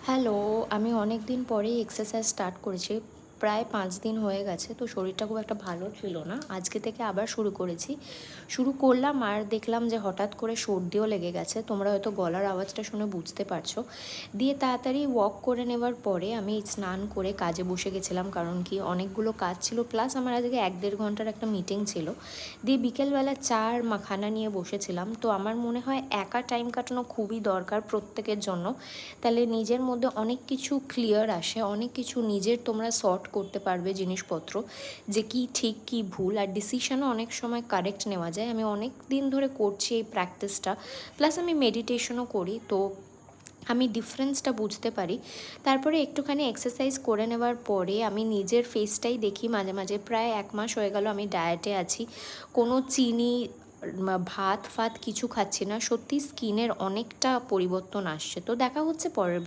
Hello, আমি অনেক দিন পরেই এক্সারসাইজ স্টার্ট করেছি। প্রায় ৫ দিন হয়ে গেছে। তো শরীরটা খুব একটা ভালো ছিল না। আজকে থেকে আবার শুরু করেছি। শুরু করলাম আর দেখলাম যে হঠাৎ করে সর্দিও লেগে গেছে। তোমরা হয়তো গলার আওয়াজটা শুনে বুঝতে পারছো। দিয়ে তাড়াতাড়ি ওয়াক করে নেওয়ার পরে আমি স্নান করে কাজে বসে গেছিলাম। কারণ কি অনেকগুলো কাজ ছিল। প্লাস আমার আজকে ১-১.৫ ঘন্টার একটা মিটিং ছিল। দিয়ে বিকেলবেলা চা আর মাখানা নিয়ে বসেছিলাম। তো আমার মনে হয় একা টাইম কাটানো খুবই দরকার প্রত্যেকের জন্য। তাহলে নিজের মধ্যে অনেক কিছু ক্লিয়ার আসে, অনেক কিছু নিজের তোমরা সর্ট করতে পারবে জিনিসপত্র, যে কি ঠিক কি ভুল, আর ডিসিশনও অনেক সময় কারেক্ট নেওয়া যায়। আমি অনেক দিন ধরে করছি এই প্র্যাকটিসটা, প্লাস আমি মেডিটেশনও করি। তো আমি ডিফারেন্সটা বুঝতে পারি। তারপরে একটুখানি এক্সারসাইজ করে নেওয়ার পরে আমি নিজের ফেসটাই দেখি মাঝে মাঝে। প্রায় ১ মাস হয়ে গেল আমি ডায়েটে আছি, কোনো চিনি ভাত ফাত কিছু খাচ্ছি না। সত্যি স্কিনের অনেকটা পরিবর্তন আসছে। তো দেখা হচ্ছে পরের